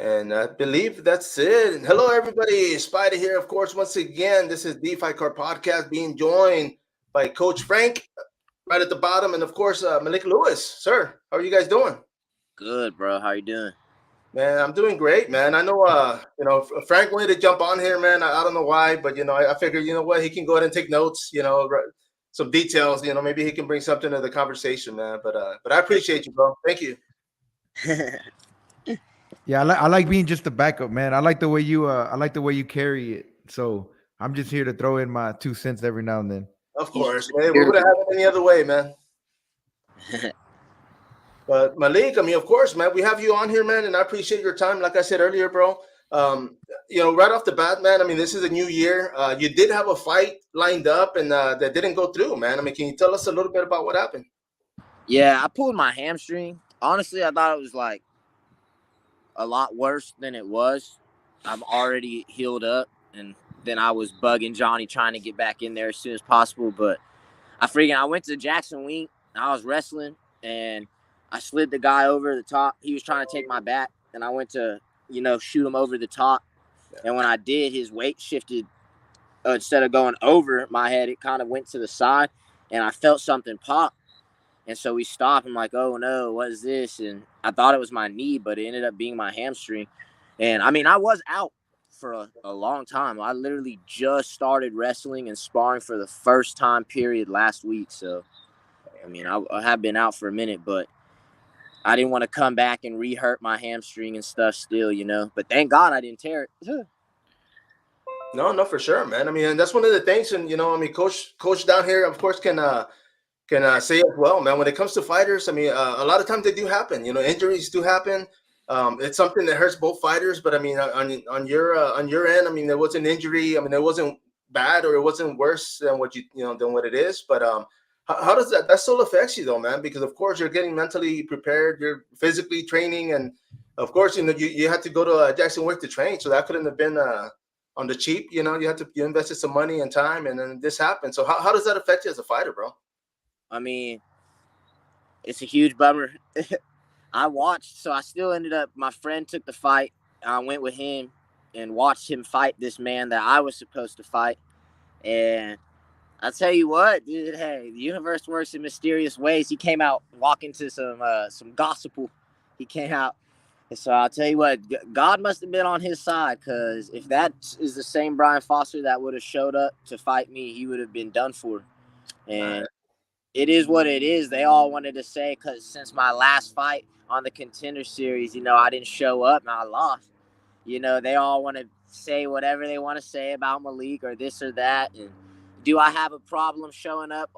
And I believe that's it. And hello, everybody. sPidA here, of course. Once again, this is the Fight Card Podcast, being joined by Coach Frank right at the bottom, and of course, Malik Lewis. Sir, how are you guys doing? Good, bro. How you doing? Man, I'm doing great, man. I know, Frank wanted to jump on here, man. I don't know why, but I figured, you know what, he can go ahead and take notes. Some details. Maybe he can bring something to the conversation, man. But I appreciate you, bro. Thank you. Yeah, I like being just the backup, man. I like the way you carry it. So I'm just here to throw in my 2 cents every now and then. Of course, man. We would have had it any other way, man. But Malik, I mean, of course, man, we have you on here, man, and I appreciate your time. Like I said earlier, bro, right off the bat, man, I mean, this is a new year. You did have a fight lined up, and that didn't go through, man. I mean, can you tell us a little bit about what happened? Yeah, I pulled my hamstring. Honestly, I thought it was like a lot worse than it was. I'm already healed up, and then I was bugging Johnny trying to get back in there as soon as possible. But I went to Jackson Wink. I was wrestling, and I slid the guy over the top. He was trying to take my back, and I went to shoot him over the top. And when I did, his weight shifted. Instead of going over my head, it kind of went to the side, and I felt something pop. And so we stopped. I'm like, oh no, what is this? And I thought it was my knee, but it ended up being my hamstring. And I mean, I was out for a long time. I literally just started wrestling and sparring for the first time period last week. So, I mean, I have been out for a minute, but I didn't want to come back and re-hurt my hamstring and stuff still, But thank God I didn't tear it. No, for sure, man. I mean, and that's one of the things, and I mean, coach down here, of course, can say as well, man. When it comes to fighters, I mean, a lot of times they do happen. Injuries do happen. It's something that hurts both fighters. But I mean, on your end, I mean, there was an injury. I mean, it wasn't bad or it wasn't worse than than what it is. But how does that still affects you though, man? Because of course you're getting mentally prepared, you're physically training, and of course you had to go to Jackson Work to train, so that couldn't have been on the cheap. You invested some money and time, and then this happened. So how does that affect you as a fighter, bro? I mean, it's a huge bummer. I watched, so I still ended up, my friend took the fight. I went with him and watched him fight this man that I was supposed to fight. And I tell you what, dude, hey, the universe works in mysterious ways. He came out walking to some gospel. He came out. And so I'll tell you what, God must have been on his side, because if that is the same Brian Foster that would have showed up to fight me, he would have been done for. And it is what it is. They all wanted to say, because since my last fight on the Contender Series, I didn't show up and I lost. They all want to say whatever they want to say about Malik or this or that. And do I have a problem showing up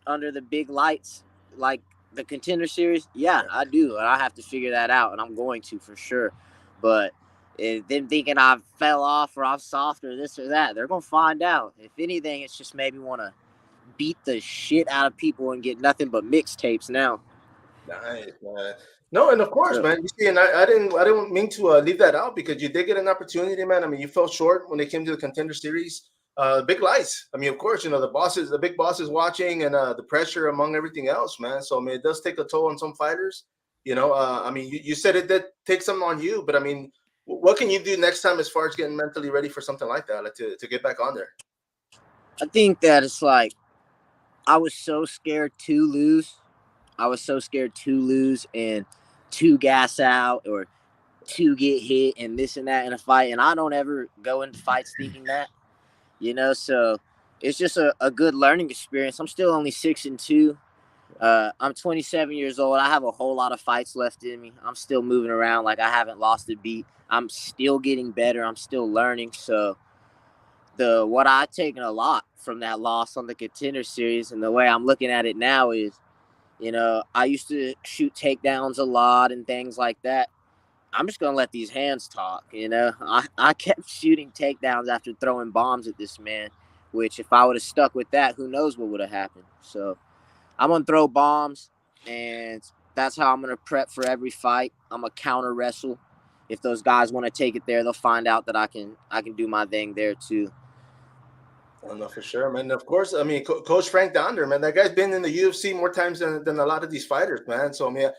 under the big lights like the Contender Series? Yeah, I do. And I have to figure that out, and I'm going to for sure. But them thinking I fell off or I'm soft or this or that, they're going to find out. If anything, it's just maybe want to beat the shit out of people and get nothing but mixtapes now. Nice, man. No, and of course, man. You see, and I didn't mean to leave that out, because you did get an opportunity, man. I mean, you fell short when it came to the Contender Series. Big lights. I mean, of course, the big boss is watching, and the pressure among everything else, man. So I mean, it does take a toll on some fighters. I mean, you said it did take some on you, but I mean, what can you do next time as far as getting mentally ready for something like that, like to get back on there? I think that it's like, I was so scared to lose. I was so scared to lose and to gas out or to get hit and this and that in a fight. And I don't ever go into fights thinking that, so it's just a good learning experience. I'm still only 6-2. I'm 27 years old. I have a whole lot of fights left in me. I'm still moving around like I haven't lost a beat. I'm still getting better. I'm still learning. So what I've taken a lot from that loss on the Contender Series, and the way I'm looking at it now is, I used to shoot takedowns a lot and things like that. I'm just going to let these hands talk, I kept shooting takedowns after throwing bombs at this man, which if I would have stuck with that, who knows what would have happened. So I'm going to throw bombs, and that's how I'm going to prep for every fight. I'm going to counter wrestle. If those guys want to take it there, they'll find out that I can do my thing there too. Oh, no, for sure, man. Of course, I mean, Coach Frank Donder, man, that guy's been in the UFC more times than a lot of these fighters, man. So, I mean,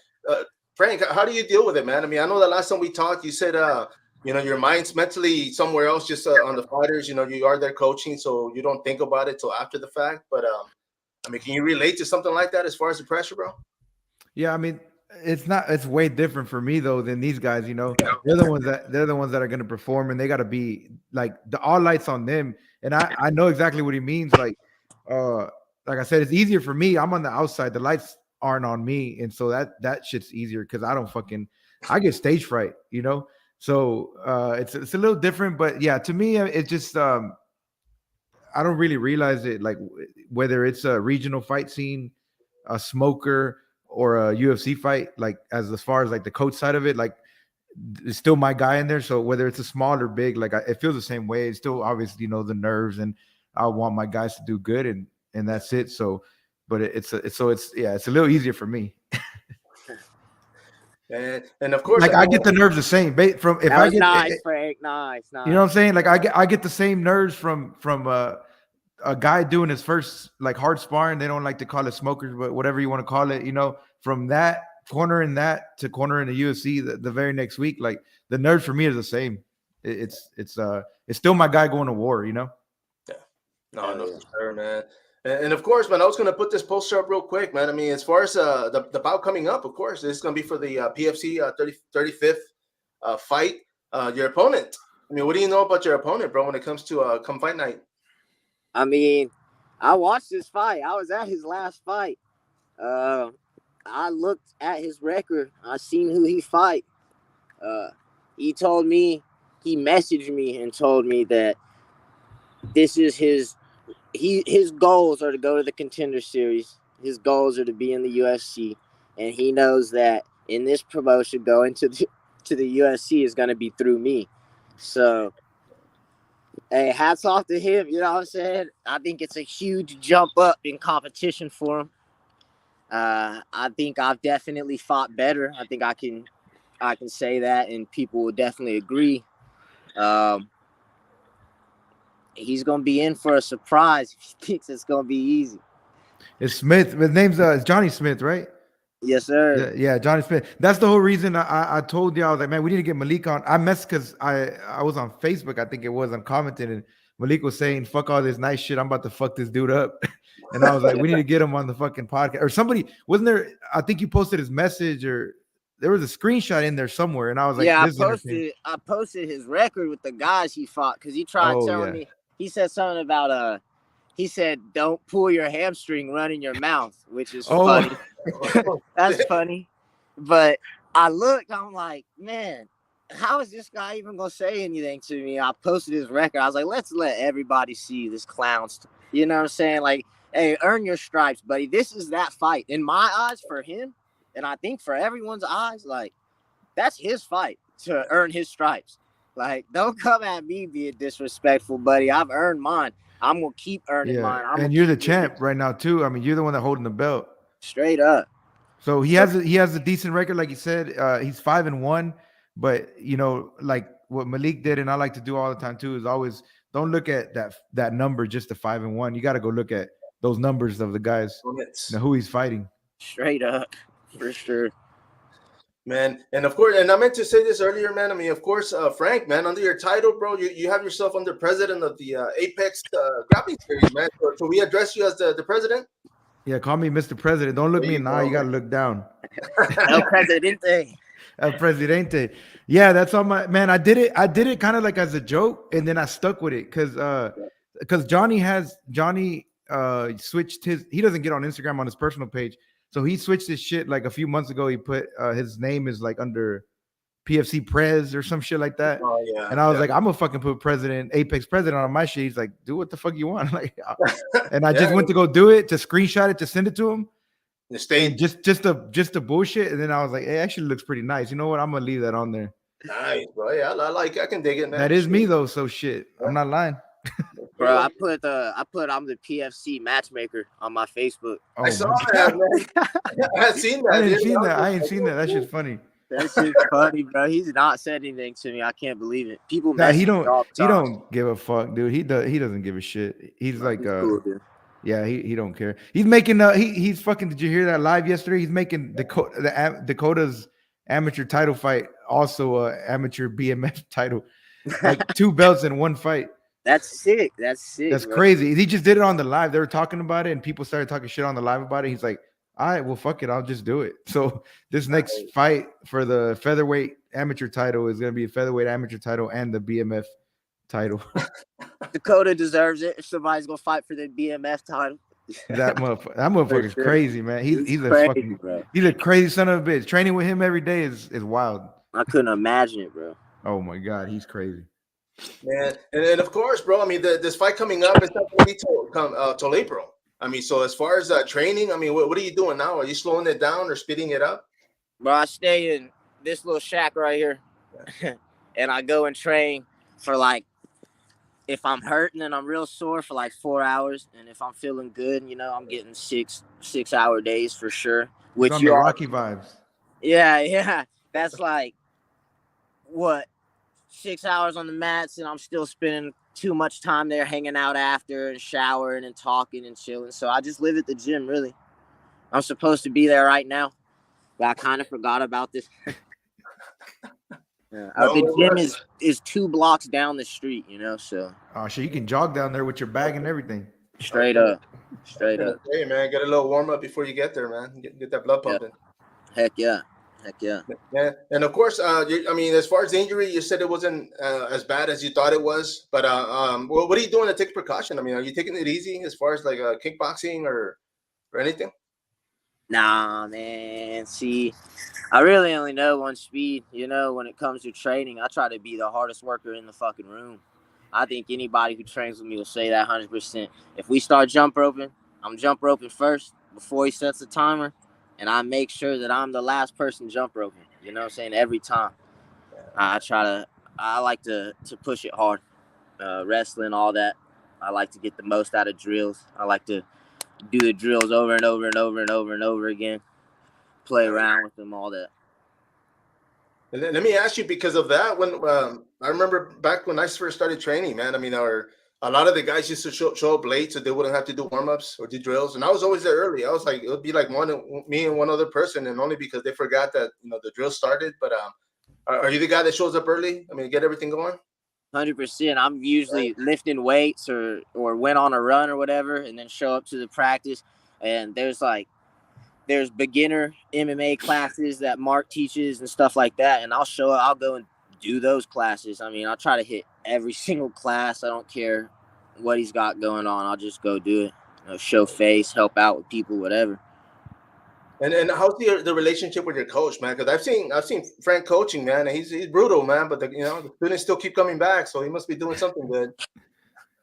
Frank, how do you deal with it, man? I mean, I know the last time we talked, you said, your mind's mentally somewhere else, just on the fighters. You are there coaching, so you don't think about it till after the fact. But I mean, can you relate to something like that as far as the pressure, bro? Yeah, I mean, it's not. It's way different for me though than these guys. They're the ones that are gonna perform, and they got to be like the all lights on them. And I know exactly what he means. Uh, like I said, it's easier for me. I'm on the outside. The lights aren't on me, and so that shit's easier because I get stage fright. So it's a little different, but yeah, to me, it's just I don't really realize it. Like whether it's a regional fight scene, a smoker, or a UFC fight, like as far as like the coach side of it, like it's still my guy in there. So whether it's a small or big, like it feels the same way. It's still obviously the nerves, and I want my guys to do good, and that's it. So, but it's a little easier for me. And of course, Like I get the nerves the same from if That I was get nice, Frank. Nice, you know what nice. I'm saying. Like I get the same nerves from a guy doing his first like hard sparring. They don't like to call it smokers, but whatever you want to call it, from that corner in that to corner in the UFC the very next week, like the nerves for me are the same. It's still my guy going to war. yeah, no, Hell no, yeah. for sure, man. And of course, man, I was going to put this poster up real quick, man. I mean, as far as the bout coming up, of course, this is going to be for the PFC 35th fight. Your opponent. I mean, what do you know about your opponent, bro, when it comes to come fight night? I mean, I watched this fight. I was at his last fight. Uh, I looked at his record. I seen who he fight. Uh, he told me, he messaged me and told me that this is his goals are to go to the Contender Series. His goals are to be in the UFC, and he knows that in this promotion going to the UFC is going to be through me. So, hey, hats off to him. You know what I'm saying? I think it's a huge jump up in competition for him. I think I've definitely fought better. I think I can say that, and people will definitely agree. Um, he's gonna be in for a surprise if he thinks it's gonna be easy. It's Smith. His name's it's Johnny Smith, right? Yes, sir. Yeah, Johnny Smith. That's the whole reason I told you. I was like, man, we need to get Malik on. I messed because I was on Facebook, I think it was. I'm commenting, and Malik was saying, "Fuck all this nice shit. I'm about to fuck this dude up." And I was like, we need to get him on the fucking podcast. Or somebody wasn't there? I think you posted his message, or there was a screenshot in there somewhere. And I was like, Yeah, this is entertaining. I posted his record with the guys he fought because he tried Oh telling yeah. me. He said something about he said don't pull your hamstring running your mouth, which is Oh, funny. That's funny. But I looked, I'm like, man, how is this guy even gonna say anything to me? I posted his record. I was like, let's let everybody see this clown. You know what I'm saying? Like, hey, earn your stripes, buddy. This is that fight. In my eyes, for him, and I think for everyone's eyes, like, that's his fight to earn his stripes. Like, don't come at me being disrespectful, buddy. I've earned mine. I'm gonna keep earning yeah. mine. I'm And gonna you're the keep champ right now too. I mean, you're the one that holding the belt. straight up. So he has a decent record, like you said. He's 5-1, but like what Malik did, and I like to do all the time too, is always don't look at that number, just the 5-1. You got to go look at those numbers of the guys, who he's fighting. Straight up, for sure. Man, and of course, and I meant to say this earlier, man. I mean, of course, Frank, man, under your title, bro, you have yourself under president of the Apex Grappling Series, man. So we address you as the president. Yeah, call me Mr. President. Don't look There me you in the eye. go, You got to man. look down. El Presidente. El Presidente. Yeah, that's all my man. I did it kind of like as a joke, and then I stuck with it because Johnny switched he doesn't get on Instagram on his personal page. So he switched his shit like a few months ago. He put his name is like under PFC Prez or some shit like that. Oh yeah, And I was yeah. like, I'm gonna fucking put Apex President on my shit. He's like, do what the fuck you want. Like, and I Yeah, just went to go do it, to screenshot it, to send it to him. the And state. just the bullshit. And then I was like, it actually looks pretty nice. You know what? I'm gonna leave that on there. Nice, bro. Yeah, I can dig it, man. That is me though, so shit. I'm not lying. Bro, I put I'm the PFC matchmaker on my Facebook. Oh, I saw my that, God. man. I seen that. I ain't dude. seen that. I ain't seen that. That shit's funny. That shit's funny, bro. He's not said anything to me. I can't believe it. People Nah, message he me don't. all the He time. don't give a fuck, dude. He doesn't give a shit. He's like, He's cool, dude. yeah. He don't care. He's making. He's fucking. Did you hear that live yesterday? He's making Dakota's amateur title fight, also a amateur BMF title, like 2 belts in one fight. That's sick. That's sick, That's bro. crazy. He just did it on the live. They were talking about it, and people started talking shit on the live about it. He's like, "All right, well, fuck it, I'll just do it." So this next fight for the featherweight amateur title is gonna be a featherweight amateur title and the BMF title. Dakota deserves it. If somebody's gonna fight for the BMF title, That motherfucker's sure. crazy, man. He's A crazy, fucking bro. he's a crazy son of a bitch. Training with him every day is wild. I couldn't imagine it, bro. Oh my god, he's crazy. Man, and of course, bro. I mean, this fight coming up is not going to be till April. I mean, so as far as training, I mean, what are you doing now? Are you slowing it down or speeding it up? Bro, I stay in this little shack right here, and I go and train for like, if I'm hurting and I'm real sore, for like 4 hours, and if I'm feeling good, you know, I'm getting 6 hour days for sure. Which on you the are, Rocky vibes. yeah, that's like what 6 hours on the mats, and I'm still spending too much time there hanging out after and showering and talking and chilling. So I just live at the gym, really. I'm supposed to be there right now, but I kind of forgot about this. Yeah. The gym is 2 blocks down the street, you know, so. Oh shit, you can jog down there with your bag and everything. Straight up. Hey man, get a little warm up before you get there, man. Get that blood pumping. Heck yeah. Yeah, and of course, I mean, as far as the injury, you said it wasn't as bad as you thought it was. But what are you doing to take precaution? I mean, are you taking it easy as far as like kickboxing or anything? Nah, man. See, I really only know one speed. You know, when it comes to training, I try to be the hardest worker in the fucking room. I think anybody who trains with me will say that 100%. If we start jump roping, I'm jump roping first before he sets the timer, and I make sure that I'm the last person jump roping. You know what I'm saying? Every time. I like to push it hard. Wrestling, all that. I like to get the most out of drills. I like to do the drills over and over and over and over and over again. Play around with them, all that. And let me ask you, because of that, when I remember back when I first started training, man, I mean, a lot of the guys used to show up late so they wouldn't have to do warm-ups or do drills. And I was always there early. I was like, it would be like me and one other person, and only because they forgot that, you know, the drill started. But are you the guy that shows up early? I mean, get everything going? 100%. I'm usually lifting weights or went on a run or whatever, and then show up to the practice. And there's beginner MMA classes that Mark teaches and stuff like that. And I'll show up. I'll go and do those classes. I mean, I'll try to hit every single class. I don't care what he's got going on. I'll just go do it. You know, show face, help out with people, whatever. And how's the relationship with your coach, man? Because I've seen Frank coaching, man, and he's brutal, man. But the students still keep coming back, so he must be doing something good.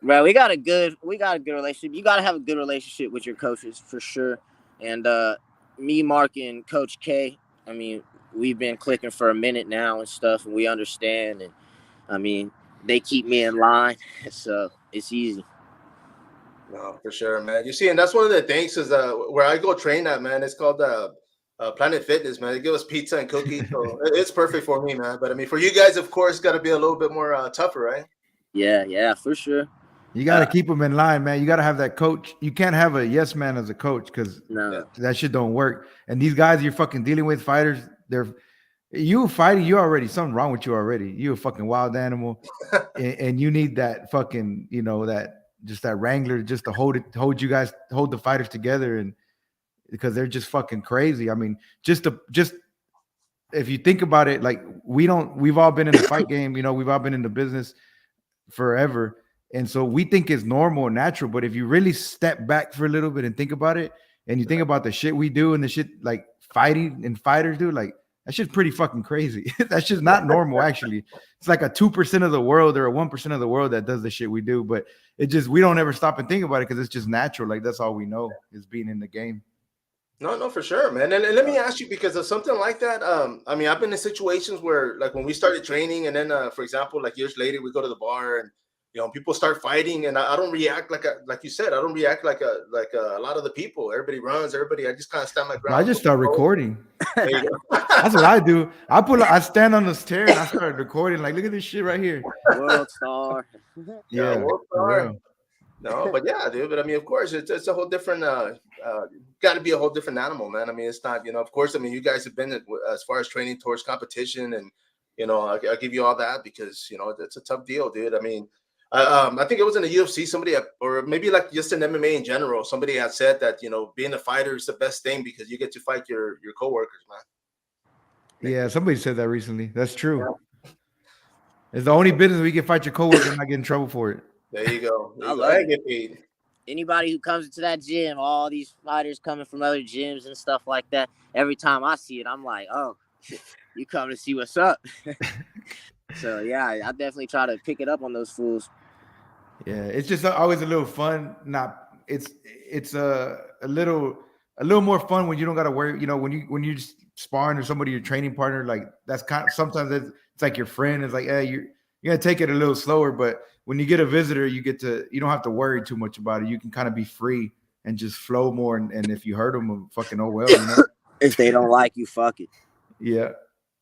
Bro, we got a good relationship. You got to have a good relationship with your coaches for sure. And me, Mark, and Coach K, I mean, we've been clicking for a minute now and stuff, and we understand. And I mean, they keep me in line, so it's easy. No, for sure, man. You see, and that's one of the things is where I go train at, man. It's called Planet Fitness, man. They give us pizza and cookies, so it's perfect for me, man. But I mean, for you guys, of course, got to be a little bit more tougher, right? Yeah, for sure. You got to keep them in line, man. You got to have that coach. You can't have a yes man as a coach because that shit don't work. And these guys you're fucking dealing with, fighters, you fighting, you already something wrong with you already. You a fucking wild animal, and you need that fucking, you know, that wrangler just to hold the fighters together, and because they're just fucking crazy. I mean, just if you think about it, like we've all been in the fight game, you know, we've all been in the business forever. And so we think it's normal and natural, but if you really step back for a little bit and think about it, and you think about the shit we do and the shit like fighting and fighters do, like that shit's pretty fucking crazy. That's just not normal, actually. It's like a 2% of the world or a 1% of the world that does the shit we do, but we don't ever stop and think about it because it's just natural. Like that's all we know is being in the game. No, for sure, man. And let me ask you, because of something like that. I mean, I've been in situations where, like, when we started training, and then, for example, like years later, we go to the bar and, you know, people start fighting, and I don't react like you said. I don't react like a lot of the people. Everybody runs. I just kind of stand my ground. I just start recording. That's what I do. I stand on this chair and I start recording. Like, look at this shit right here. World star. Yeah, World star. No, but yeah, dude. But I mean, of course, it's a whole different. Got to be a whole different animal, man. I mean, it's not. Of course. I mean, you guys have been as far as training towards competition, and I'll give you all that because it's a tough deal, dude. I mean, I think it was in the UFC. Somebody, or maybe like just in MMA in general, somebody had said that being a fighter is the best thing because you get to fight your coworkers, man. Yeah, somebody said that recently. That's true. Yeah. It's the only business we can fight your coworker and not get in trouble for it. There you go. There I you go. love I it. get paid. Anybody who comes into that gym, all these fighters coming from other gyms and stuff like that, every time I see it, I'm like, oh, you come to see what's up. So, yeah, I definitely try to pick it up on those fools. Yeah, it's just always a little fun. Not it's a little more fun when you don't got to worry. When you just sparring or somebody your training partner, like that's kind of sometimes it's like your friend is like, hey, you're gonna take it a little slower, but when you get a visitor, you don't have to worry too much about it. You can kind of be free and just flow more. And if you hurt them, fucking oh well, If they don't like you, fuck it. Yeah.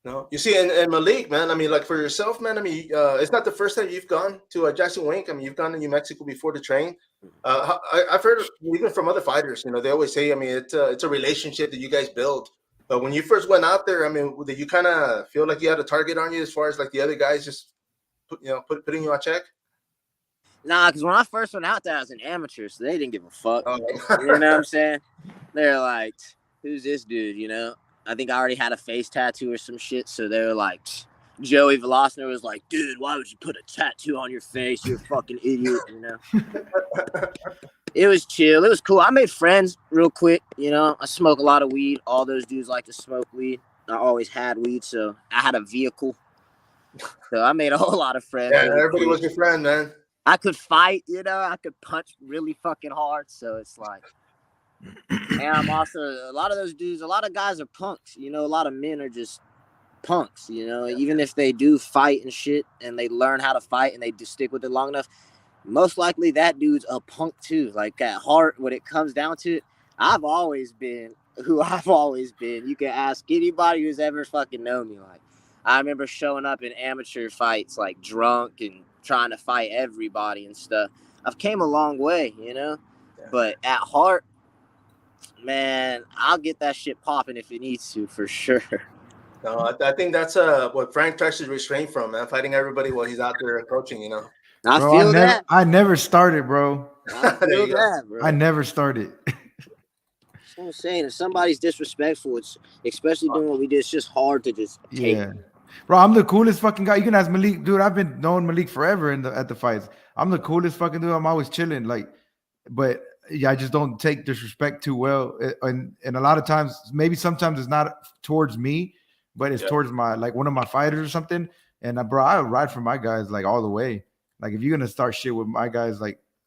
No, you see, and Malik, man. I mean, like for yourself, man. I mean, it's not the first time you've gone to Jackson Wink. I mean, you've gone to New Mexico before to train. I've heard even from other fighters. They always say, I mean, it's a relationship that you guys build. But when you first went out there, I mean, did you kind of feel like you had a target on you as far as like the other guys just putting you on check? Nah, because when I first went out there, I was an amateur, so they didn't give a fuck. Oh. You know what I'm saying? They're like, who's this dude, I think I already had a face tattoo or some shit, so they were like, Joey Velocner was like, dude, why would you put a tattoo on your face? You're a fucking idiot, It was chill. It was cool. I made friends real quick, I smoke a lot of weed. All those dudes like to smoke weed. I always had weed, so I had a vehicle. So I made a whole lot of friends. Yeah, everybody was your friend, man. I could fight, I could punch really fucking hard. So it's like, and I'm also, a lot of those dudes, a lot of guys are punks, a lot of men are just punks, even if they do fight and shit and they learn how to fight and they just stick with it long enough, most likely that dude's a punk too. Like at heart, when it comes down to it, I've always been who I've always been. You can ask anybody who's ever fucking known me. Like, I remember showing up in amateur fights, like drunk and trying to fight everybody and stuff. I've came a long way, but at heart, man, I'll get that shit popping if it needs to, for sure. No, I think that's what Frank tries to restrain from, man. Fighting everybody while he's out there coaching, I feel that. I never started, bro. I feel that, bro. I never started. That's what I'm saying. If somebody's disrespectful, it's especially doing what we did, it's just hard to just take. Yeah. Bro, I'm the coolest fucking guy. You can ask Malik, dude. I've been knowing Malik forever at the fights. I'm the coolest fucking dude. I'm always chilling, but yeah, I just don't take disrespect too well. And a lot of times, maybe sometimes it's not towards me, but it's towards my one of my fighters or something. And bro, I ride for my guys all the way. Like if you're gonna start shit with my guys,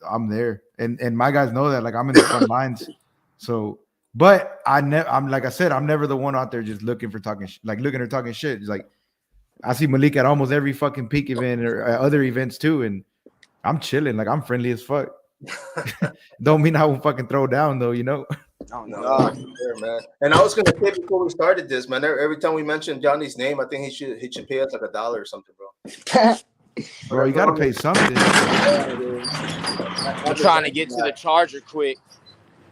I'm there, and my guys know that. I'm in the front lines. So, but I'm like I said, I'm never the one out there just looking for talking, looking or talking shit. It's like I see Malik at almost every fucking peak event or other events too, and I'm chilling. I'm friendly as fuck. Don't mean I won't fucking throw down though, Oh no, sure, man. And I was gonna say before we started this, man. Every time we mention Johnny's name, I think he should pay us $1 or something, bro. Bro, you gotta pay something. I'm trying to get to the charger quick.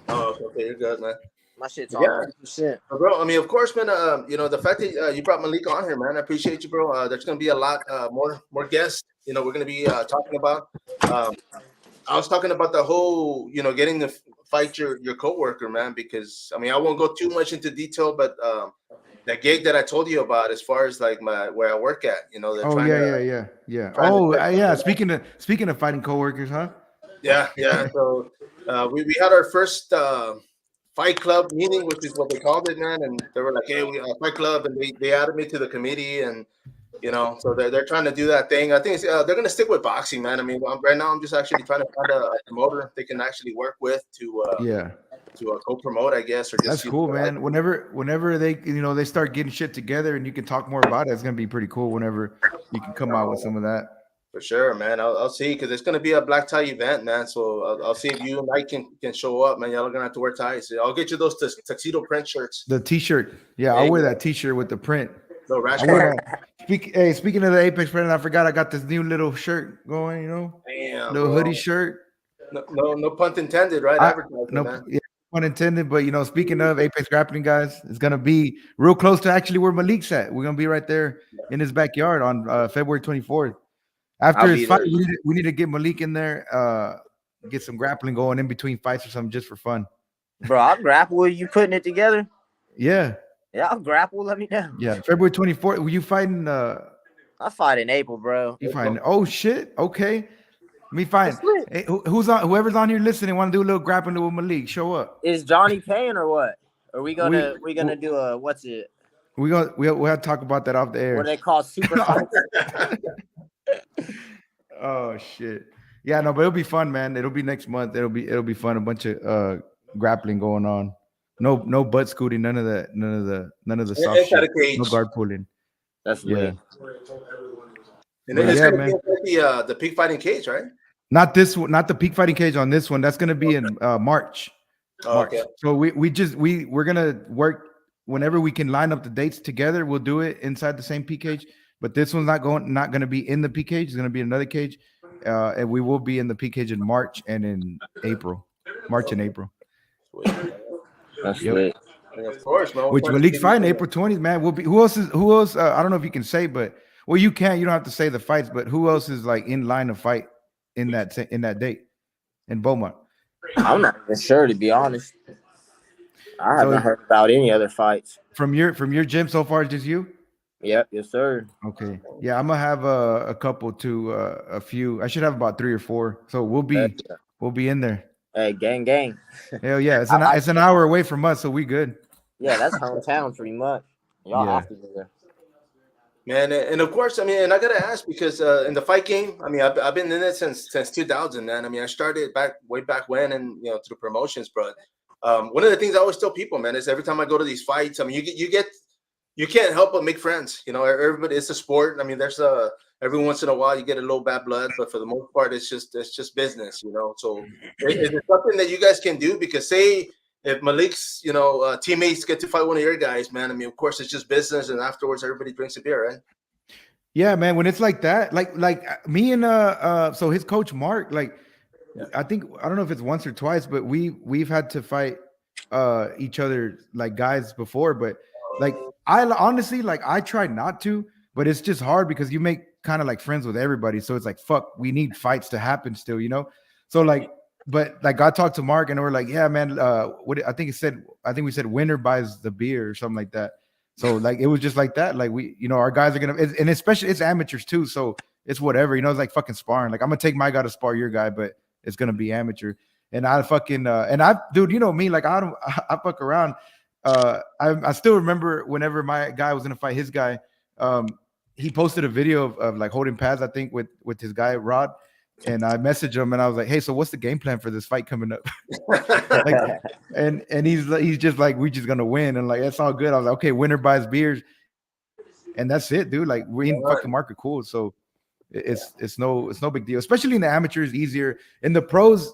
Oh, okay, you're good, man. My shit's on 100%. Bro, I mean, of course, man. The fact that you brought Malik on here, man, I appreciate you, bro. There's gonna be a lot more guests. We're gonna be talking about. I was talking about the whole, getting to fight your coworker, man. Because I mean, I won't go too much into detail, but that gig that I told you about, as far as where I work at, Oh yeah. Oh yeah. Speaking of fighting coworkers, huh? Yeah. So we had our first fight club meeting, which is what they called it, man. And they were like, "Hey, we fight club," and they added me to the committee, and so they're trying to do that thing. I think they're gonna stick with boxing, man. I mean, right now I'm just actually trying to find a promoter they can actually work with to co-promote, I guess. Or just that's cool, man. Whenever they they start getting shit together and you can talk more about it, it's gonna be pretty cool. Whenever you can come out with some of that. For sure, man. I'll see, because it's gonna be a black tie event, man. So I'll see if you and Mike can show up, man. Y'all are gonna have to wear ties. I'll get you those tuxedo print shirts. The T-shirt, yeah, I'll wear that T-shirt with the print. No rash. Speaking of the Apex print, I forgot I got this new little shirt going. Damn, little bro. hoodie shirt. No pun intended, right? I Advertising, no man. yeah, pun intended, but speaking of Apex Grappling, guys, it's gonna be real close to actually where Malik's at. We're gonna be right there in his backyard on February 24th. I'll After his be fight, there. we need to get Malik in there, get some grappling going in between fights or something just for fun. Bro, I'll grapple with you putting it together. Yeah, Yeah, I'll grapple. Let me know. yeah. February 24th. Were you fighting? I'll fight in April, bro. You fighting? Oh shit. Okay. Me fine. It's lit. Hey, who's on? Whoever's on here listening, want to do a little grappling with Malik? Show up. Is Johnny paying or what? Are we We gonna do a what's it? we'll have to talk about that off the What air. they call super fights? Oh shit. Yeah, no, but it'll be fun, man. It'll be next month. It'll be fun. A bunch of grappling going on. No butt scooting, none of that, none of the soft Inside shit. the cage. No guard pulling. That's Yeah. lit. And But then it's yeah, gonna be man. like the pig fighting cage, right? Not this one, not the peak fighting cage on this one. That's gonna be in March. Oh, March. okay. So we're gonna work whenever we can line up the dates together. We'll do it inside the same P cage. But this one's not gonna be in the P cage. It's gonna be another cage, and we will be in the P cage in March and in April. March and April. That's Yep. lit. And of course, man. Which Malik's fighting April 20th, man. Will be who else is who else? I don't know if you can say, but well, you can. You don't have to say the fights, but who else is like in line to fight in that date in Beaumont? I'm not even sure, to be honest. I So haven't heard about any other fights. from your gym so far, just you? Yep, yes, sir. Okay. Yeah, I'm gonna have a couple to a few. I should have about 3 or 4. So we'll be in there. Hey, gang, gang. Hell yeah, it's an hour away from us, so we good. Yeah, that's hometown pretty much. Y'all Yeah. have to be there. Man, and of course, I mean, and I gotta ask because in the fight game, I mean, I've been in it since 2000, man. I mean, I started way back when, and through promotions. But one of the things I always tell people, man, is every time I go to these fights, I mean, you can't help but make friends. Everybody, it's a sport. I mean, there's every once in a while you get a little bad blood, but for the most part, it's just business. So is it something that you guys can do? Because say if Malik's, teammates get to fight one of your guys, man, I mean, of course, it's just business, and afterwards, everybody drinks a beer, right? Yeah, man. When it's like that, like me and so his coach Mark, like I think I don't know if it's once or twice, but we've had to fight each other like guys before, but like I honestly like I tried not to, but it's just hard because you make kind of like friends with everybody. So it's like fuck, we need fights to happen still, So like, but like I talked to Mark and we're like, yeah, man, I think we said winner buys the beer or something like that. So like it was just like that. Like we, our guys are gonna, and especially it's amateurs too. So it's whatever, it's like fucking sparring. Like I'm gonna take my guy to spar your guy, but it's gonna be amateur. And I fucking dude, me, like I fuck around. I still remember whenever my guy was gonna fight his guy, he posted a video of like holding pads, I think, with his guy Rod. And I messaged him and I was like, hey, so what's the game plan for this fight coming up? Like, and he's just like, we just gonna win. And like, that's all good. I was like, okay, winner buys beers. And that's it, dude. Like we in fucking market cool. So it's no big deal, especially in the amateurs, easier. In the pros,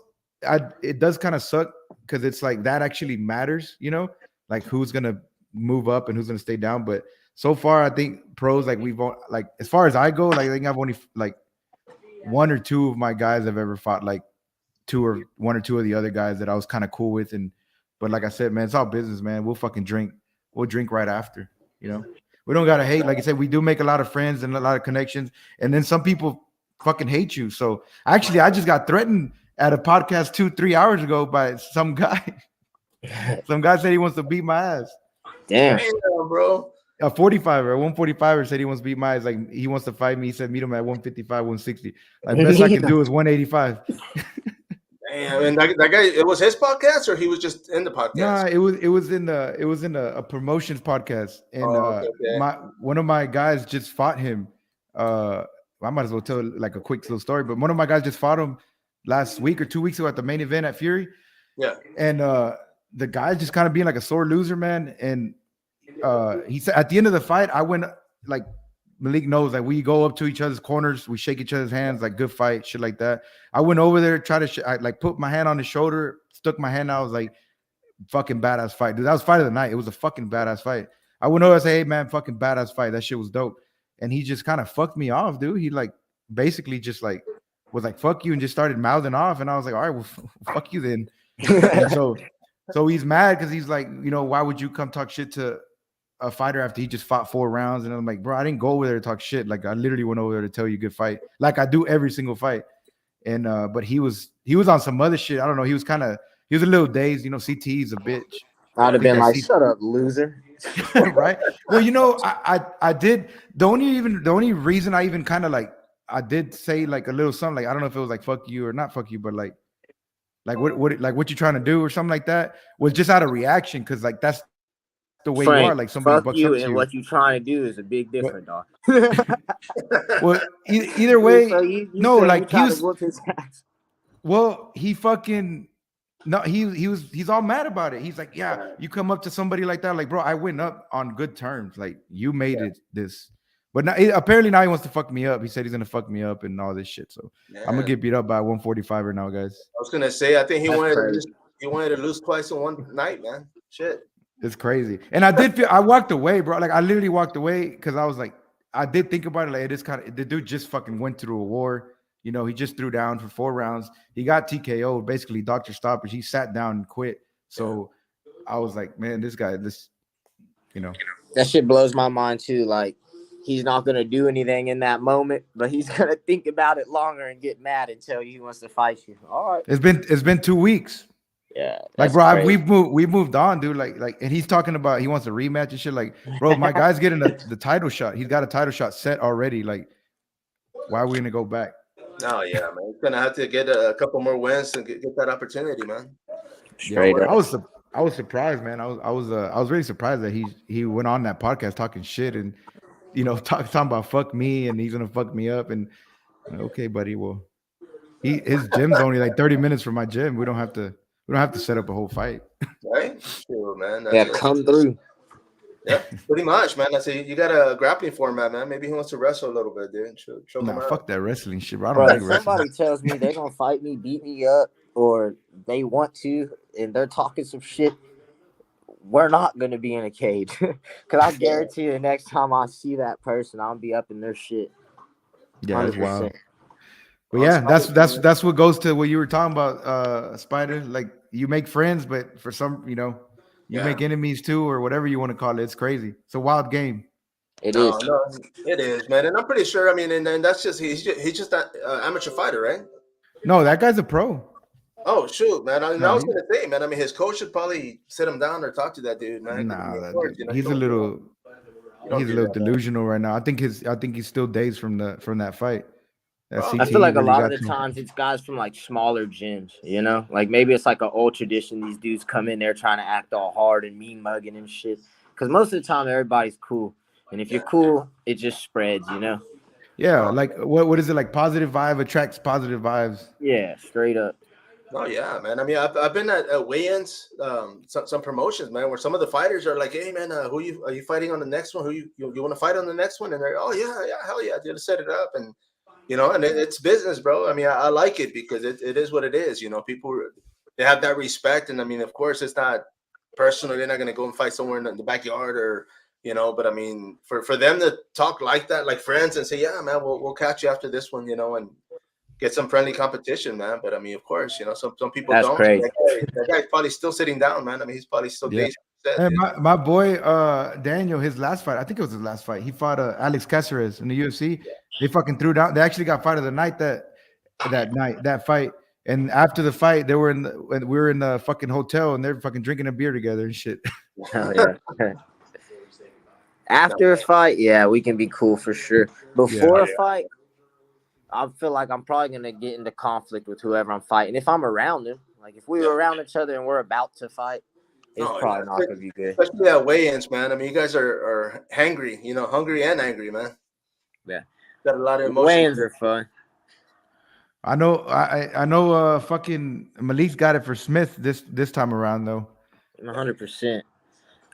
it does kind of suck because it's like that actually matters, like who's gonna move up and who's gonna stay down. But so far, I think pros, like like as far as I go, like I think I've only like 1 or 2 of my guys have ever fought like 1 or 2 of the other guys that I was kind of cool with. But like I said, man, it's all business, man. We'll fucking drink. We'll drink right after, We don't gotta hate. Like I said, we do make a lot of friends and a lot of connections. And then some people fucking hate you. So actually, I just got threatened at a podcast 2-3 hours ago by some guy. Some guy said he wants to beat my ass. Damn, bro. A 45er, a 145er said he wants to beat my ass. Like he wants to fight me. He said meet him at 155, 160. Like best I can do is 185. Damn, and that guy, it was his podcast, or he was just in the podcast? Nah, it was in a promotions podcast, and one of my guys just fought him. I might as well tell like a quick little story, but one of my guys just fought him last week or 2 weeks ago at the main event at Fury. Yeah, and the guy's just kind of being like a sore loser, man. And he said at the end of the fight, I went like Malik knows, like we go up to each other's corners, we shake each other's hands, like good fight, shit like that. I went over there, tried to I like put my hand on his shoulder, stuck my hand out. I was like, fucking badass fight, dude. That was fight of the night. It was a fucking badass fight. I went over and say, hey man, fucking badass fight. That shit was dope. And he just kind of fucked me off, dude. He like basically just like was like, "Fuck you," and just started mouthing off. And I was like, "All right, well, fuck you then." And so he's mad because he's like, why would you come talk shit to a fighter after he just fought 4 rounds? And I'm like, bro, I didn't go over there to talk shit. Like I literally went over there to tell you good fight, like I do every single fight. And but he was on some other shit. I don't know. He was a little dazed. CT's a bitch. I'd I have think been that like, "Shut up, loser." right. Well, I did the only reason I even kind of like I did say like a little something, like I don't know if it was like fuck you or not fuck you, but like what you trying to do or something like that was just out of reaction, because like that's the way you are. Like somebody bucks Frank, up to you. fuck you and what you trying to do is a big But difference, dog. well, either way, So you no, saying you like he trying to was. whoop his ass? Well, he fucking no, he's all mad about it. He's like, yeah, Right. you come up to somebody like that, like, bro, I went up on good terms. Like, you made Yeah. it this, but now apparently now he wants to fuck me up. He said he's gonna fuck me up and all this shit. So I'm gonna Man, get beat up by 145 right now, guys. I was gonna say, I think That's crazy. he wanted to lose twice in one night, man. Shit. It's crazy. And I did feel I walked away, bro. Like I literally walked away because I was like, I did think about it. Like it is kind of the dude just fucking went through a war. He just threw down for 4 rounds. He got TKO'd, basically doctor stoppage. He sat down and quit. Yeah. So I was like, man, this guy, you know. That shit blows my mind too. Like, he's not gonna do anything in that moment, but he's gonna think about it longer and get mad and tell you he wants to fight you. All right. It's been 2 weeks. Yeah, Like, that's bro, crazy. we've moved on, dude. Like, and he's talking about he wants a rematch and shit. Like, bro, my guy's getting the title shot. He's got a title shot set already. Like, why are we gonna go back? No, yeah, man. He's gonna have to get a couple more wins and get that opportunity, man. Yeah, Straight I up. was I was surprised, man. I was really surprised that he went on that podcast talking shit and talking about fuck me and he's gonna fuck me up and okay, buddy. Well, his gym's only like 30 minutes from my gym. We don't have to set up a whole fight. Right? Sure, man. Yeah, That's it. come through. Yeah, pretty much, man. I say you got a grappling format, man. Maybe he wants to wrestle a little bit, dude. Choke him Nah, out. fuck that wrestling shit, bro. I don't Bro, like if wrestling. somebody tells me they're gonna fight me, beat me up, or they want to, and they're talking some shit, we're not gonna be in a cage. Cause I Yeah. guarantee you, the next time I see that person, I'll be up in their shit. Yeah, that's wild. 100%. But On yeah, that's Spider, that's man. that's what goes to what you were talking about, Spider. Like you make friends, but for some, you Yeah. make enemies too, or whatever you want to call it. It's crazy. It's a wild game. It No, is. no, it is, man. And I'm pretty sure. I mean, and that's just he's just an amateur fighter, right? No, that guy's a pro. Oh shoot, man! I No, was gonna say, man. I mean, his coach should probably sit him down or talk to that dude, man. 'Cause, I mean, nah, of course, he's a little you don't he's a do little that, man. delusional right now. I think he's still dazed from that fight. That Bro, I feel CTE like a really lot of got the to him. times it's guys from like smaller gyms, you know? Like maybe it's like an old tradition. These dudes come in there trying to act all hard and mean mugging and shit. Because most of the time everybody's cool. And if you're yeah. cool, it just spreads, you know? Yeah, No, like what is it like? Positive vibe attracts positive vibes. Yeah, straight up. no, yeah, man. I mean, I've been at weigh-ins, some promotions, man, where some of the fighters are like, "Hey, man, who are you fighting on the next one? Who you want to fight on the next one?" And they're, "Oh yeah, yeah, hell yeah, dude, set it up." And and it's business, bro. I mean, I like it because it is what it is. People they have that respect, and I mean, of course, it's not personal. They're not gonna go and fight somewhere in the backyard or But I mean, for them to talk like that, like friends, and say, "Yeah, man, we'll catch you after this one," and get some friendly competition, man. But I mean, of course, some people That's don't. crazy. That guy's probably still sitting down, man. I mean, he's probably still Yeah. dazed. Set, And dude. my boy Daniel, his last fight, I think it was his last fight. He fought Alex Caceres in the UFC. They fucking threw down. They actually got fight of the night that fight. And after the fight, we were in the fucking hotel and they're fucking drinking a beer together and shit. Oh, yeah. After a fight, yeah, we can be cool for sure. Yeah. Before a fight, I feel like I'm probably going to get into conflict with whoever I'm fighting. If I'm around him, like if we Yeah. were around each other and we're about to fight, it's No, probably not yeah. going to be good. Especially at weigh-ins, man. I mean, you guys are hangry, hungry and angry, man. Yeah. Got a lot of emotions. Weigh-ins are fun. I know fucking Malik's got it for Smith this time around though. 100%.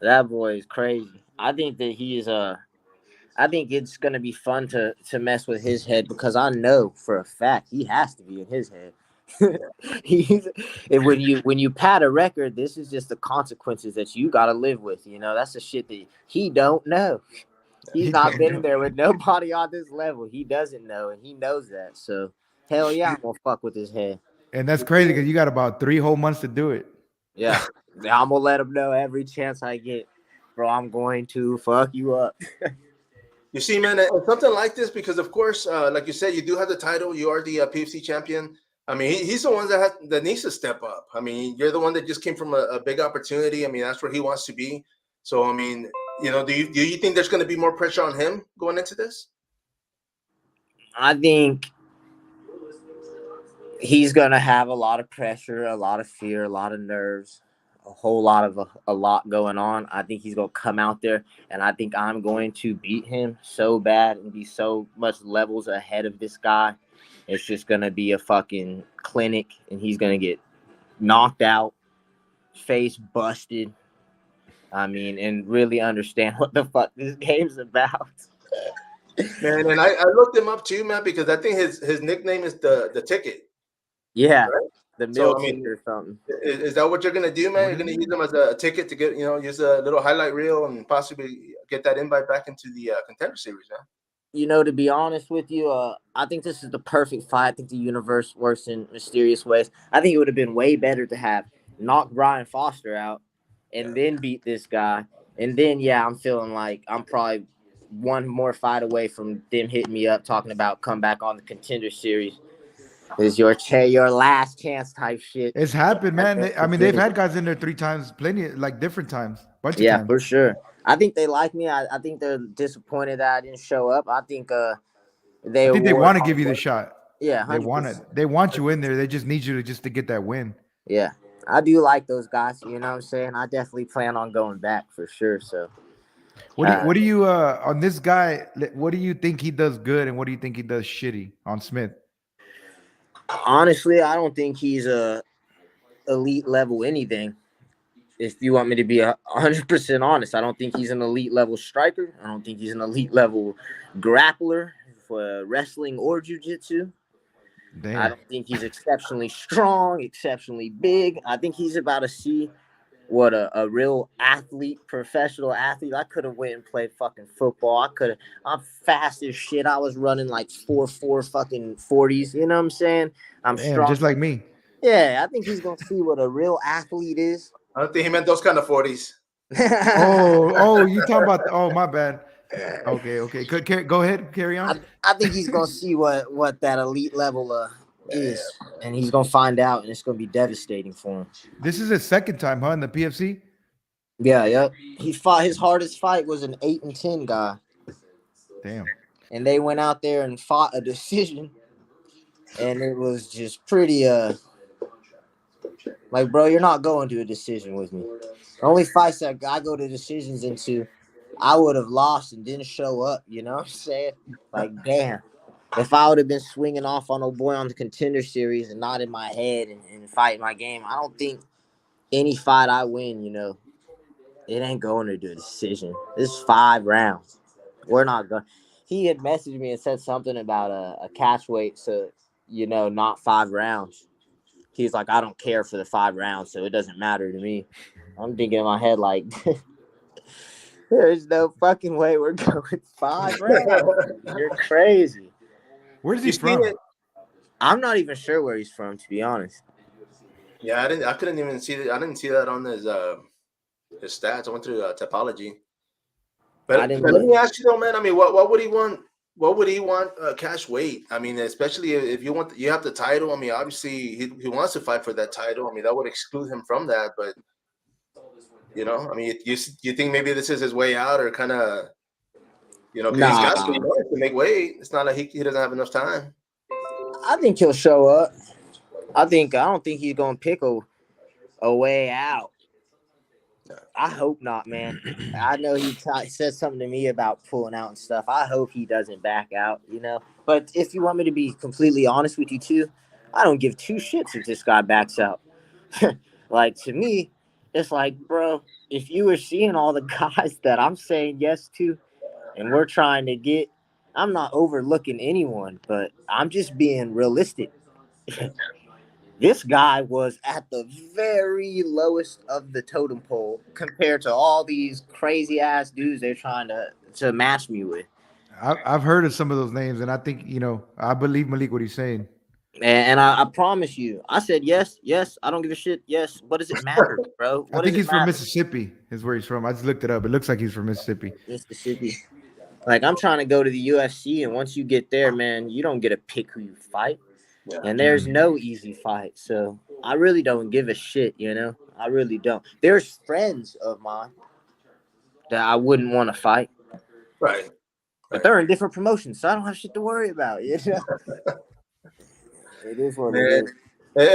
That boy is crazy. I think that he is I think it's gonna be fun to mess with his head because I know for a fact he has to be in his head. He's and when you pad a record, this is just the consequences that you got to live with. That's the shit that he don't know. He's He not don't been in know. there with nobody on this level. He doesn't know, and he knows that. So Hell yeah, I'm gonna fuck with his head. And that's crazy because you got about 3 whole months to do it. Yeah, I'm gonna let him know every chance I get, bro. I'm going to fuck you up. You see, man, something like this because, of course, like you said, you do have the title. You are the PFC champion. I mean, he's the one that needs to step up. I mean, you're the one that just came from a big opportunity. I mean, that's where he wants to be. So, I mean, do you think there's going to be more pressure on him going into this? I think he's gonna have a lot of pressure, a lot of fear, a lot of nerves, a lot going on. I think he's gonna come out there, and I think I'm going to beat him so bad and be so much levels ahead of this guy. It's just gonna be a fucking clinic, and he's gonna get knocked out, face busted. I mean, and really understand what the fuck this game's about. Man, and I looked him up too, man, because I think his nickname is the ticket. Yeah, Right? the So, meal I ticket mean, or something. is that what you're going to do, man? What You're is going to it? use them as a ticket to get, use a little highlight reel and possibly get that invite back into the contender series, man. To be honest with you, I think this is the perfect fight. I think the universe works in mysterious ways. I think it would have been way better to have knocked Brian Foster out Yeah. and then beat this guy. And then, yeah, I'm feeling like I'm probably one more fight away from them hitting me up talking about come back on the contender series. Is your last chance type shit. It's happened, man. I mean, they've Continue. had guys in there 3 times, plenty, like different times, bunch of Yeah, times. for sure. I think they like me. I think they're disappointed that I didn't show up. I think they I think they award. want to give you the shot. Yeah, They 100%. want it. They want you in there. They just need you to just to get that win. Yeah, I do like those guys. You know what I'm saying? I definitely plan on going back for sure. So, uh, What do you on this guy? What do you think he does good, and what do you think he does shitty on Smith? honestly, I don't think he's a elite level anything. If you want me to be 100% honest, I don't think he's an elite level striker. I don't think he's an elite level grappler for wrestling or jujitsu. I Damn. don't think he's exceptionally strong, exceptionally big. I think he's about to see what a real athlete, professional athlete. I could have went and played fucking football. I'm fast as shit. I was running like 4 fucking 40s. You know what I'm saying? I'm Damn, strong. just like me. Yeah, I think he's gonna see what a real athlete is. I don't think he meant those kind of 40s. Oh, you talking about? Oh, my bad. Okay. Go ahead, carry on. I think he's gonna see what that elite level is, and he's gonna find out, and it's gonna be devastating for him. This is his second time, huh, in the PFC. Yeah, yeah. He fought his hardest fight was an 8-10 guy, Damn. and they went out there and fought a decision, and it was just pretty like, bro, you're not going to a decision with me. The only fights that I go to decisions into, I would have lost and didn't show up. You know what I'm saying? Like, damn. If I would have been swinging off on old boy on the contender series and not in my head and fighting my game, I don't think any fight I win, it ain't going to do a decision. This is 5 rounds. We're not going. He had messaged me and said something about a catch weight, so not 5 rounds. He's like, I don't care for the 5 rounds, so it doesn't matter to me. I'm thinking in my head like, there's no fucking way we're going 5 rounds. You're crazy. Where's he You seen from? it? I'm not even sure where he's from, to be honest. Yeah, I didn't. I couldn't even see that. I didn't see that on his stats. I went through topology. I But didn't let look. me ask you though, man. I mean, what would he want? What would he want cash weight? I mean, especially if you have the title. I mean, obviously he wants to fight for that title. I mean, that would exclude him from that. But I mean, you think maybe this is his way out, or kind of because he's got Nah, to make weight. It's not like he doesn't have enough time. I think he'll show up. I don't think he's gonna pick a way out. I hope not, man. I know he said something to me about pulling out and stuff. I hope he doesn't back out. But if you want me to be completely honest with you too, I don't give two shits if this guy backs out. Like, to me, it's like, bro, if you were seeing all the guys that I'm saying yes to and we're trying to get, I'm not overlooking anyone, but I'm just being realistic. This guy was at the very lowest of the totem pole compared to all these crazy ass dudes they're trying to match me with. I've heard of some of those names, and I think I believe Malik what he's saying. And I promise you, I said yes, yes. I don't give a shit. Yes. What does it matter, bro? I What does think it he's from matter? Mississippi. Is where he's from. I just looked it up. It looks like he's from Mississippi. Mississippi. Like I'm trying to go to the UFC, and once you get there, man, you don't get to pick who you fight, Yeah. and there's no easy fight. So I really don't give a shit, you know. I really don't. There's friends of mine that I wouldn't want to fight, Right. but Right. they're in different promotions, so I don't have shit to worry about. You know, it is what it Man. is.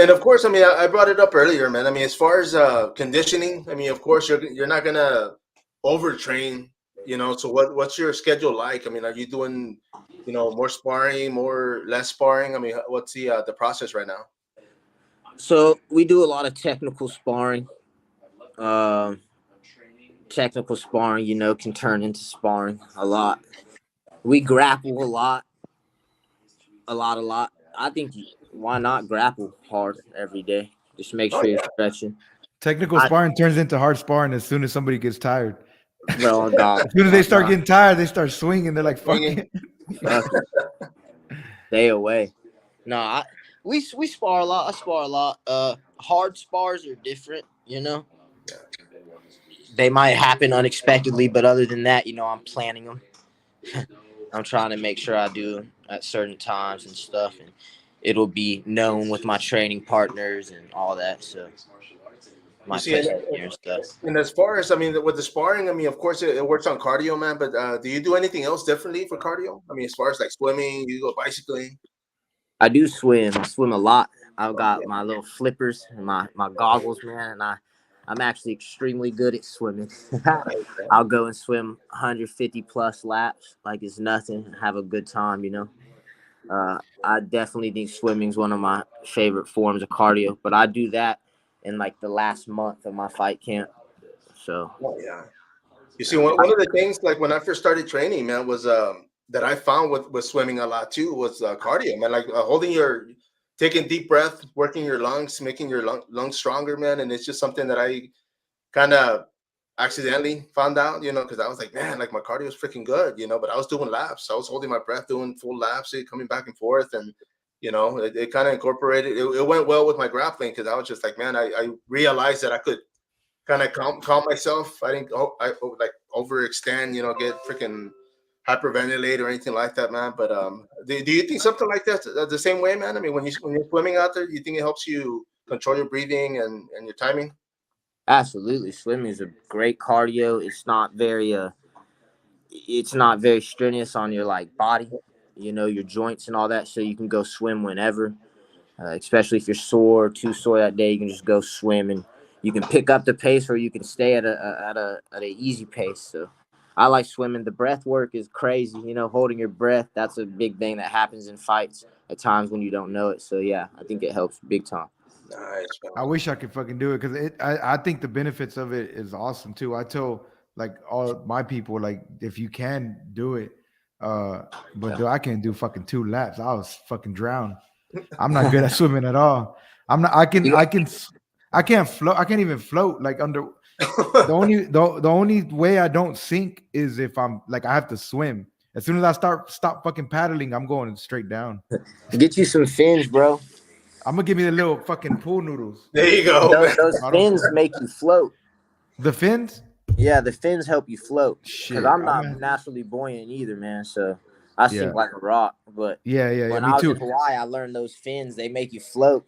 And of course, I mean, I brought it up earlier, man. I mean, as far as conditioning, I mean, of course, you're not gonna overtrain, you know. So what's your schedule like? I mean, are you doing, more sparring, more less sparring? I mean, what's the process right now? So we do a lot of technical sparring. Um, Technical sparring, can turn into sparring a lot. We grapple a lot. I think why not grapple hard every day? Just make Oh sure you're yeah, stretching. Technical I, sparring turns into hard sparring as soon as somebody gets tired. bro, on God, As soon as they on start God, getting tired, they start swinging. They're like, "Fuck swinging. it." fuck it, stay away. No, we spar a lot. I spar a lot. Hard spars are different. They might happen unexpectedly, but other than that, I'm planning them. I'm trying to make sure I do at certain times and stuff, and it'll be known with my training partners and all that. So You my see, place here and stuff. and as far as I mean, with the sparring, I mean, of course, it works on cardio, man. But do you do anything else differently for cardio? I mean, as far as like swimming, you go bicycling. I do swim. I swim a lot. I've Oh, got yeah. my little flippers and my goggles, man, and I'm actually extremely good at swimming. Nice, man. I'll go and swim 150 plus laps like it's nothing. Have a good time. I definitely think swimming's one of my favorite forms of cardio, but I do that in like the last month of my fight camp. So Oh, yeah. You see, uh, one of the things like when I first started training, man, was that I found with swimming a lot too was cardio, man. Like taking deep breath, working your lungs, making your lungs stronger, man. And it's just something that I kind of accidentally found out, because I was like, man, like my cardio is freaking good, but I was doing laps. I was holding my breath, doing full laps, coming back and forth. And, it kind of incorporated, it went well with my grappling because I was just like, man, I realized that I could kind of calm myself. I didn't like overextend, get freaking hyperventilate or anything like that, man. But do you think something like that the same way, man? I mean, when you're swimming out there, do you think it helps you control your breathing and your timing? absolutely, swimming is a great cardio. It's not very strenuous on your like body, your joints and all that. So you can go swim whenever, especially if you're sore, too sore that day. You can just go swim and you can pick up the pace, or you can stay at a easy pace. So I like swimming. The breath work is crazy. Holding your breath. That's a big thing that happens in fights at times when you don't know it. So yeah, I think it helps big time. Nice, I man. wish I could fucking do it because I think the benefits of it is awesome too. I tell like all my people like if you can do it, uh, but Yeah. dude, I can't do fucking 2 laps. I was fucking drown. I'm not good at swimming at all. I'm not. You I can't float. I can't even float like under. The only way I don't sink is if I'm like I have to swim. As soon as I stop fucking paddling, I'm going straight down. get you some fins, bro. I'm gonna give me the little fucking pool noodles. There you go, man. Those I don't. fins make you float. The fins? Yeah, the fins help you float because Shit. I'm I'm not a, naturally buoyant either, man. So I yeah. sink like a rock. But Yeah. when Me I was in too. Hawaii, I learned those fins. They make you float.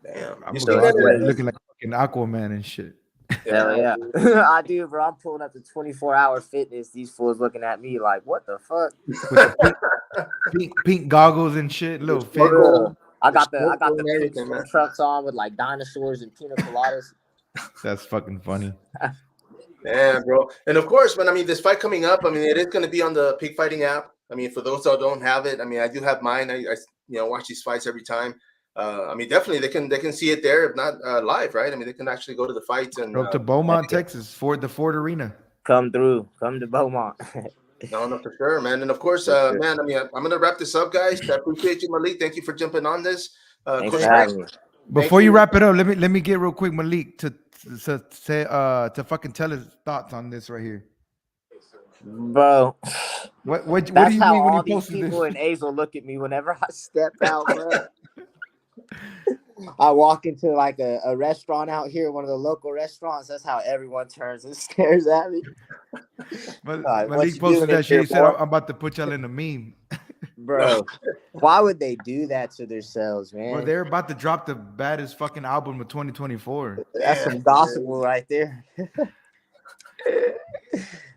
Damn. I'm You gonna see, So go man. it's out there and be crazy. looking like fucking Aquaman and shit. Hell Yeah. yeah. I do, bro. I'm pulling up the 24-hour fitness. These fools looking at me like, what the fuck? With the pink goggles and shit, The little fins. snorkel, Bro, I the got snorkel the and pink everything, swim man. trunks on with like dinosaurs and pina coladas. That's fucking funny. Yeah, bro. And of course, man, I mean, this fight coming up, I mean, it is going to be on the Peak Fighting app. I mean, for those that don't have it, I mean, I do have mine. I watch these fights every time. I mean, definitely they can see it there, if not live, right? I mean, they can actually go to the fights and Go up to Beaumont, Texas, for the Ford Arena. Come through. Come to Beaumont. no, for sure, man. And of course, For sure. man, I mean, I'm going to wrap this up, guys. I appreciate you, Malik. Thank you for jumping on this. Thanks Coach for Frank, having me. thank Before you you. wrap it up, let me get real quick, Malik, to say to fucking tell his thoughts on this right here. Bro, What do That's you how mean when you all these posted this? people in Azel look at me whenever I step out, bro. I walk into like a restaurant out here, one of the local restaurants. That's how everyone turns and stares at me. What Malik you doing posted in that shit. here, He said, boy? I'm about to put y'all in a meme. Bro, why would they do that to themselves, Well, man? they're about to drop the baddest fucking album of 2024. That's Damn, some gospel right there.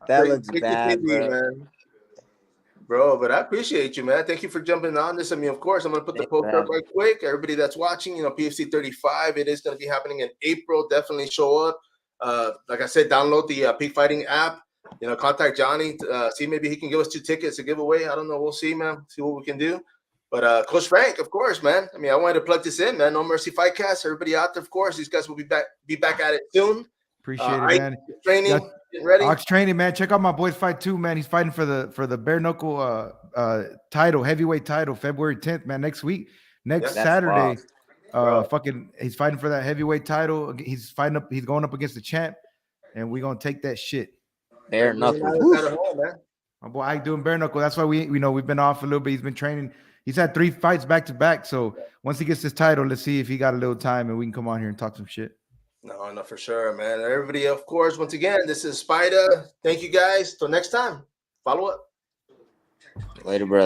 That looks take it bad, easy, bro. man. Bro, but I appreciate you, man. Thank you for jumping on this. I mean, of course, I'm gonna put the Thanks for post up having right me. quick. Everybody that's watching, PFC 35, it is gonna be happening in April. Definitely show up. Like I said, download the Peak Fighting app. Contact Johnny. See, maybe he can give us 2 tickets to give away. I don't know. We'll see, man. See what we can do. But Coach Frank, of course, man. I mean, I wanted to plug this in, man. No Mercy Fightcast. Everybody out there, of course. These guys will be back at it soon. Appreciate it, I man. Yeah, training, getting ready. Ox training, man. Check out my boy's fight too, man. He's fighting for the bare knuckle title, heavyweight title, February 10th, man. Next week, next Yeah, That's Saturday. fast. bro. He's fighting for that heavyweight title. He's going up against the champ, and we're gonna take that shit. Bare Million knuckle. dollars out Woof. of home, man. My boy Ike doing bare knuckle. That's why we've been off a little bit. He's been training. He's had 3 fights back to back. So once he gets this title, let's see if he got a little time and we can come on here and talk some shit. No, for sure, man. Everybody, of course, once again, this is sPidA. Thank you guys. Till next time. Follow up. Later, bro.